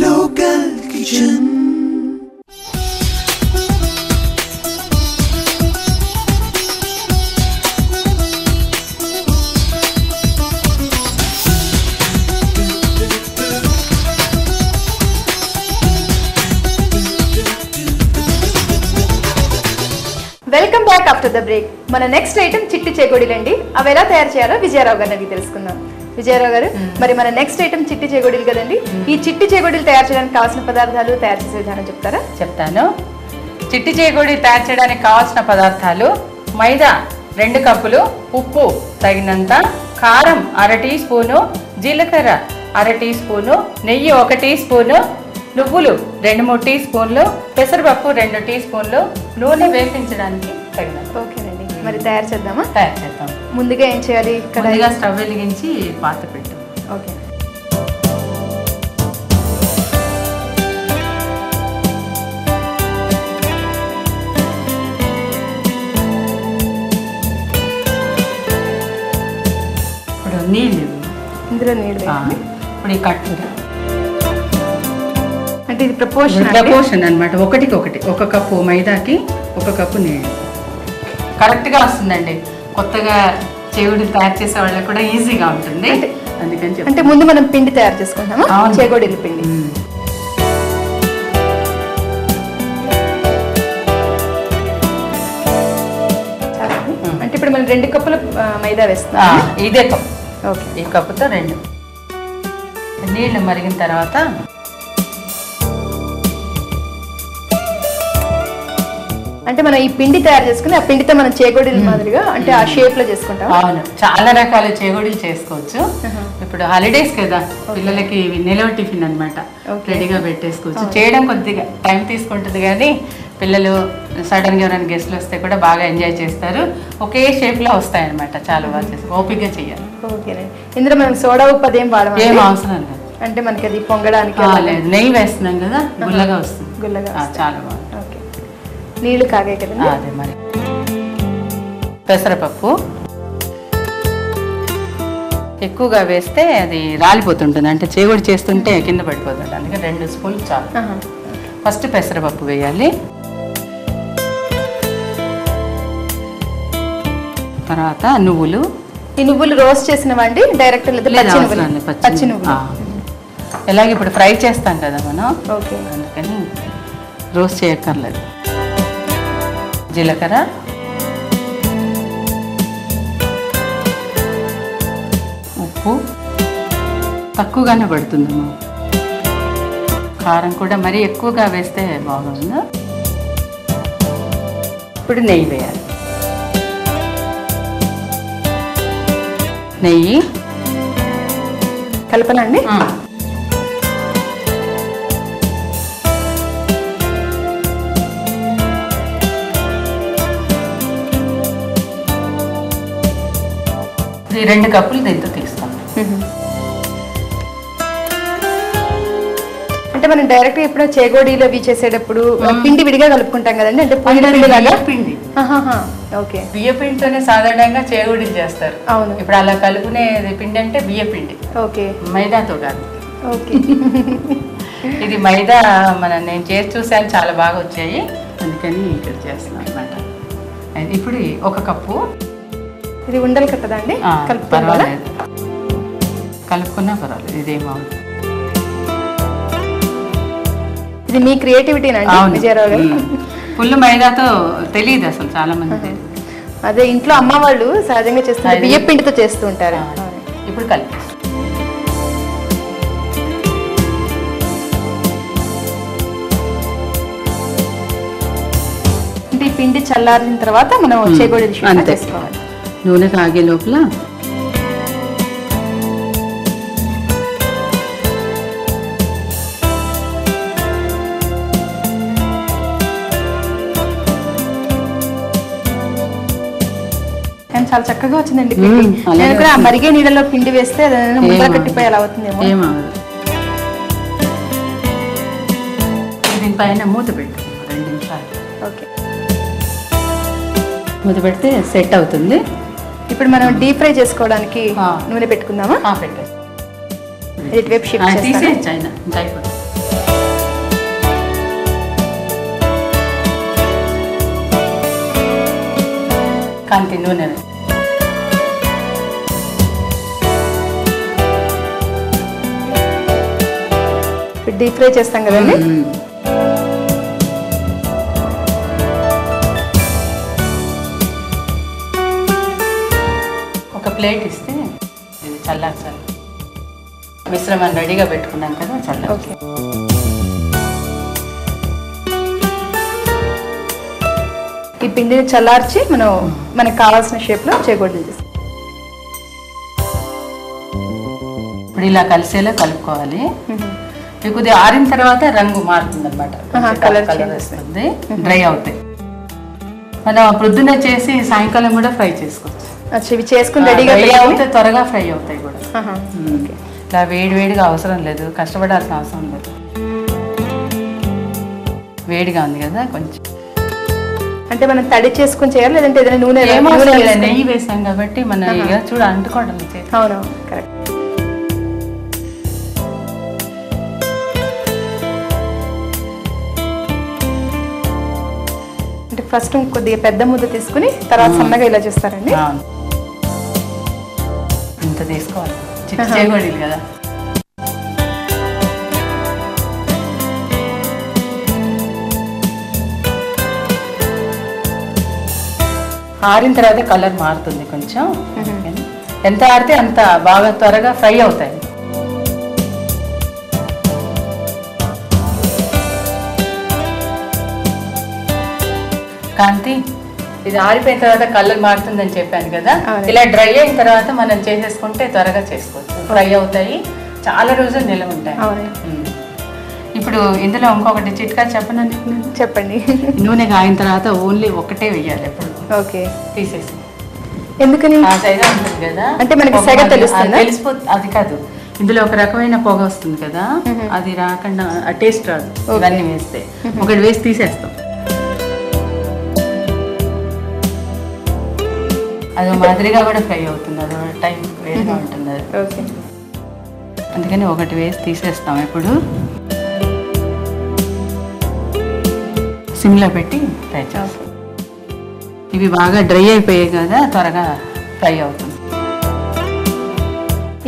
Local Kitchen. Welcome back after the break. మన next item చిట్టి చేగోడీలండి. అవి ఎలా తయారు చేయాలో విజయరావు గారిని అడిగి తెలుసుకుందాం. విజయరావు గారు, మరి మన నెక్స్ట్ ఐటమ్ చిట్టి చేగోడీలు కదండి. ఈ చిట్టి చేగోడీలు తయారు చేయడానికి కావాల్సిన పదార్థాలు, తయారు చేసే విధానం చెప్తారా? చెప్తాను. చిట్టి చేగోడీ తయారు చేయడానికి కావాల్సిన పదార్థాలు: మైదా 2 కప్పులు, ఉప్పు తగినంత, కారం 1/2 టీ స్పూను, జీలకర్ర 1/2 టీ స్పూను, నెయ్యి 1 టీ స్పూను, నువ్వులు 2-3 టీ స్పూన్లు, పెసరపప్పు 2 టీ స్పూన్లు, నూనె వేపించడానికి తగినంత. ఓకేనండి, మరి తయారు చేద్దామా? తయారు చేద్దాం. ముందుగా ఏం చేయాలి? ముందుగా స్టవ్ వెలిగించి పాత పెట్టు. ఓకే. ఇప్పుడు నీళ్ళు, ఇందులో నీళ్ళు. ఇప్పుడు ఈ కట్టు అంటే ఇది ప్రపోర్షన్ అనమాట. 1:1, 1 కప్పు మైదాకి 1 కప్పు నీళ్ళు కరెక్ట్గా వస్తుందండి. కొత్తగా చేగోడీలు తయారు చేసే వాళ్ళకి కూడా ఈజీగా ఉంటుంది. అందుకని అంటే ముందు మనం పిండి తయారు చేసుకుంటామా? చేగోడీల పిండి. అంటే ఇప్పుడు మనం 2 కప్పుల మైదా వేస్తాం. ఇదే కప్పు. ఓకే. ఈ కప్పుతో 2. నీళ్ళు మరిగిన తర్వాత అంటే మనం ఈ పిండి తయారు చేసుకుని ఆ పిండితో మనం చేగోడీలు మాదిరిగా అంటే ఆ షేప్ లో చేసుకుంటాం. అవును, చాలా రకాల చేగోడీలు చేసుకోవచ్చు. ఇప్పుడు హాలిడేస్ కదా, పిల్లలకి నిలవ టిఫిన్ అనమాట, రెడీగా పెట్టేసుకోవచ్చు. చేయడం కొద్దిగా టైం తీసుకుంటుంది కానీ పిల్లలు సడన్గా ఎవరైనా గెస్ట్లు వస్తే కూడా బాగా ఎంజాయ్ చేస్తారు. ఒకే షేప్ లో వస్తాయి అనమాట. చాలా బాగా చేస్తారు, ఓపికగా చేయాలి. ఓకేనండి. ఇందులో మనం సోడా ఉప్పు అదేం వాడము? ఏం అవసరం లేదు. అంటే మనకి అది పొంగడానికి నెయ్యి వేస్తున్నాం కదా, గుల్లగా వస్తుంది. గుల్లగా చాలా బాగుంది. నీళ్లు కాగాయి కదండి. అదే మరి. పెసరపప్పు ఎక్కువగా వేస్తే అది రాలిపోతుంటుంది, అంటే చేగోడి చేస్తుంటే కింద పడిపోతుంది. అందుకే 2 స్పూన్లు చాలు. ఫస్ట్ పెసరపప్పు వేయాలి, తర్వాత నువ్వులు. ఈ నువ్వులు రోస్ట్ చేసినవండి డైరెక్ట్? పచ్చి నువ్వులు. ఎలాగ ఇప్పుడు ఫ్రై చేస్తాం కదా మనం, అందుకని రోస్ట్ చేయక్కర్లేదు. జీలకర్ర, ఉప్పు తక్కువగానే పడుతుందమ్మా. కారం కూడా మరీ ఎక్కువగా వేస్తే బాగుంది. ఇప్పుడు నెయ్యి వేయాలి. నెయ్యి కలపాలండి. ఈ 2 కప్పులు దీంతో తీస్తాం. అంటే మనం డైరెక్ట్ ఇప్పుడు చేగోడీలు అవి చేసేటప్పుడు పిండి విడిగా కలుపుకుంటాం కదండి, అంటే పిండి. ఓకే. బియ్య పిండితోనే సాధారణంగా చేగోడీలు చేస్తారు. అవును. ఇప్పుడు అలా కలుపుకునేది పిండి అంటే బియ్య పిండి. ఓకే. మైదాతో కాదు. ఓకే. ఇది మైదా నేను చేసి చూసాను, చాలా బాగా వచ్చాయి, అందుకని ఇక్కడ చేస్తున్నాను అనమాట. ఇప్పుడు 1 కప్పు. ఇది ఉండలు కట్టదండి? పర్వాలేదు, కలుపుకున్నా పర్వాలేదు, ఇదేమో. ఇది మీ క్రియేటివిటీనండి విజయరావు గారు. ఫుల్ మైదాతో తెలియదు అసలు చాలా మంది. అదే ఇంట్లో అమ్మ వాళ్ళు సహజంగా చేస్తారు, బియ్య పిండితో చేస్తూ ఉంటారు. ఇప్పుడు కలిపి అంటే ఈ పిండి చల్లారిన తర్వాత మనం చేగోడీలు చేసుకోవాలి. నూనె కాగే లోపల చాలా చక్కగా వచ్చిందండి పిండి. నేను కూడా మరిగే నీళ్ళలో పిండి వేస్తే ముద్ద కట్టిపోయి అలా అవుతుందేమో. దీనిపైన మూత పెట్టు 2 నిమిషాలు. ఓకే. మూత పెడితే సెట్ అవుతుంది. ఇప్పుడు మనం డీప్ ఫ్రై చేసుకోవడానికి నూనె పెట్టుకుందామా? పెట్టేసి ఇటువైపు షిఫ్ట్ చేస్తాను. తీసేయచ్చు ఆయన ఇంకా అయిపోతుంది. కాంతి నూనె డీప్ ఫ్రై చేస్తాం కదండి. ఒక ప్లేట్ ఇస్తే ఇది చల్లార్చాలి. మిశ్రమం రెడీగా పెట్టుకున్నాం కదా చల్లారి. ఓకే. ఈ పిండిని చల్లార్చి మనం మనకు కావాల్సిన షేప్లో చేకూడదు చేస్తాం. ఇప్పుడు ఇలా కలిసేలా కలుపుకోవాలి. కొద్దిగా ఆరిన తర్వాత రంగు మారుతుంది అనమాట, కలర్ వస్తుంది, డ్రై అవుతాయి. మనం ప్రొద్దున చేసి సాయంకాలం కూడా ఫ్రై చేసుకోవచ్చు. ఇవి చేసుకుని రెడీగా అవుతాయి, త్వరగా ఫ్రై అవుతాయి కూడా. ఇలా వేడిగా అవసరం లేదు, కష్టపడాల్సిన అవసరం లేదు. వేడిగా ఉంది కదా కొంచెం. అంటే మనం తడి చేసుకుని చేయాలి లేదంటే ఏదైనా నూనె? నెయ్యి వేసాం కాబట్టి మన చూడ అంటుకోవడం. అవును, కరెక్ట్. అంటే ఫస్ట్ కొద్దిగా పెద్ద ముద్ద తీసుకుని తర్వాత సన్నగా ఇలా చేస్తారండి. ఇంత తీసుకోవాలి, చిట్టి చేకూడదు కదా. ఆరిన తర్వాత కలర్ మారుతుంది కొంచెం. ఎంత ఆరితే అంత బాగా త్వరగా ఫ్రై అవుతాయి. కాంతి, ఇది ఆరిపోయిన తర్వాత కలర్ మారుతుందని చెప్పాను కదా, ఇలా డ్రై అయిన తర్వాత మనం చేసేసుకుంటే త్వరగా చేసుకోవచ్చు. ఫ్రై అవుతాయి, చాలా రోజులు నిలవ ఉంటాయి. ఇప్పుడు ఇందులో ఇంకొకటి చిట్కా చెప్పనండి. చెప్పండి. నూనె కాయిన తర్వాత ఓన్లీ ఒకటే వేయాలి ఎప్పుడు. ఓకే. తీసేసి. ఎందుకని? ఆ సెగ ఉంటుంది కదా, అంటే మనకి సెగ తెలుస్తుంది. తెలిసిపోతుంది. అది కాదు, ఇందులో ఒక రకమైన పొగ వస్తుంది కదా, అది రాకుండా ఆ టేస్ట్ రాదు. ఇవన్నీ వేస్తే ఒకటి వేసి తీసేస్తాం. అది మాదిరిగా కూడా ఫ్రై అవుతుంది, అది టైం వేడిగా ఉంటుంది అది. ఓకే. అందుకని ఒకటి వేసి తీసేస్తాం. ఇప్పుడు సిమ్లో పెట్టి ఫ్రై చేస్తాం. ఇవి బాగా డ్రై అయిపోయాయి కదా, త్వరగా ఫ్రై అవుతుంది.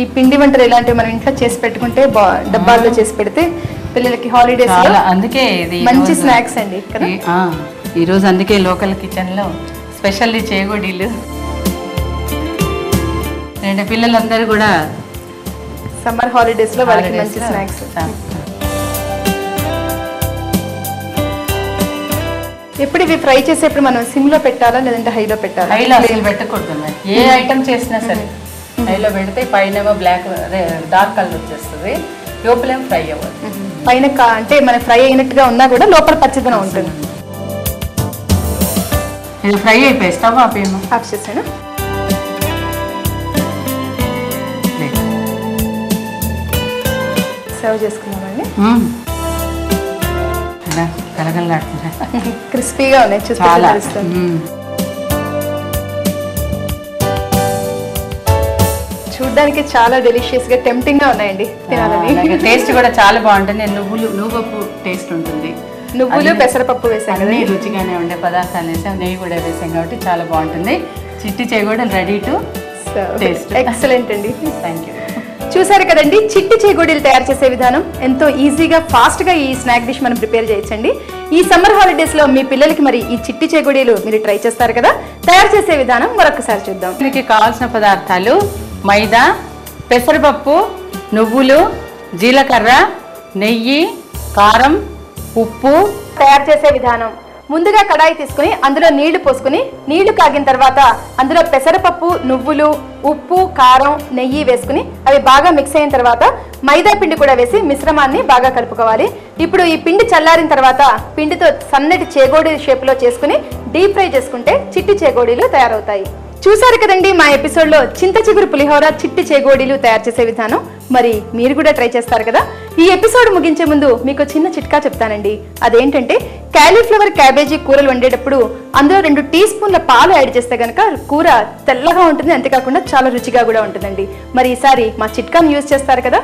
ఈ పిండి వంటలు ఇలాంటివి మనం ఇంట్లో చేసి పెట్టుకుంటే డబ్బాల్లో చేసి పెడితే పిల్లలకి హాలిడేస్ అందుకే ఇది మంచి స్నాక్స్ అండి కదా. ఈరోజు అందుకే లోకల్ కిచెన్లో స్పెషల్లీ చేగోడీలు. అంటే పిల్లలందరూ కూడా సమ్మర్ హాలిడేస్లో వాళ్ళకి మంచి స్నాక్స్. ఎప్పుడు ఇవి ఫ్రై చేసేప్పుడు మనం సిమ్లో పెట్టాలా లేదంటే హైలో పెట్టాలా? హైలో అసలు పెట్టకూడదు. ఏ ఐటమ్ చేసినా సరే హైలో పెడితే పైన బ్లాక్ డార్క్ కలర్ వచ్చేస్తుంది, లోపలేమో ఫ్రై అవ్వదు. పైన అంటే మన ఫ్రై అయినట్టుగా ఉన్నా కూడా లోపల పచ్చదనం ఉంటుంది. ఇది ఫ్రై అయిపోయి స్టవ్ ఆపేమో. ఆఫ్ చేసాను. సర్వ్ చేసుకున్నామండి. కలగలాడుతుందా? క్రిస్పీగా ఉన్నాయి, చాలా. చూడడానికి చాలా డెలిషియస్ గా టెంప్టింగ్ గా ఉన్నాయండి తినాలని. టేస్ట్ కూడా చాలా బాగుంటుంది. నువ్వుపప్పు టేస్ట్ ఉంటుంది, నువ్వులు పెసరపప్పు వేసాం కదా, రుచిగానే ఉండే పదార్థాలు వేసాం, నెయ్యి కూడా వేసాం కాబట్టి చాలా బాగుంటుంది. చిట్టి చేగోడీలు రెడీ టు టేస్ట్. ఎక్సలెంట్ అండి. Thank you. చూసారు కదండి, చిట్టి చేగోడీలు తయారు చేసే విధానం. ఎంతో ఈజీగా ఫాస్ట్గా ఈ స్నాక్ డిష్ మనం ప్రిపేర్ చేయొచ్చండి. ఈ సమ్మర్ హాలిడేస్లో మీ పిల్లలకి మరి ఈ చిట్టి చేగోడీలు మీరు ట్రై చేస్తారు కదా, తయారు చేసే విధానం మరొకసారి చూద్దాం. దీనికి కావాల్సిన పదార్థాలు మైదా, పెసరపప్పు, నువ్వులు, జీలకర్ర, నెయ్యి, కారం, ఉప్పు. తయారు చేసే విధానం: ముందుగా కడాయి తీసుకుని అందులో నీళ్లు పోసుకుని నీళ్లు కాగిన తర్వాత అందులో పెసరపప్పు, నువ్వులు, ఉప్పు, కారం, నెయ్యి వేసుకుని అవి బాగా మిక్స్ అయిన తర్వాత మైదా పిండి కూడా వేసి మిశ్రమాన్ని బాగా కలుపుకోవాలి. ఇప్పుడు ఈ పిండి చల్లారిన తర్వాత పిండితో సన్నటి చేగోడీ షేప్లో చేసుకుని డీప్ ఫ్రై చేసుకుంటే చిట్టి చేగోడీలు తయారవుతాయి. చూసారు కదండి మా ఎపిసోడ్లో చింత చిగురు పులిహోర, చిట్టి చేగోడీలు తయారు చేసే విధానం. మరి మీరు కూడా ట్రై చేస్తారు కదా. ఈ ఎపిసోడ్ ముగించే ముందు మీకు చిన్న చిట్కా చెప్తానండి. అదేంటంటే క్యాలీఫ్లవర్ క్యాబేజీ కూరలు వండేటప్పుడు అందులో 2 టీ స్పూన్ల పాలు యాడ్ చేస్తే కనుక కూర తెల్లగా ఉంటుంది, అంతేకాకుండా చాలా రుచిగా కూడా ఉంటుందండి. మరి ఈసారి మా చిట్కాను యూజ్ చేస్తారు కదా.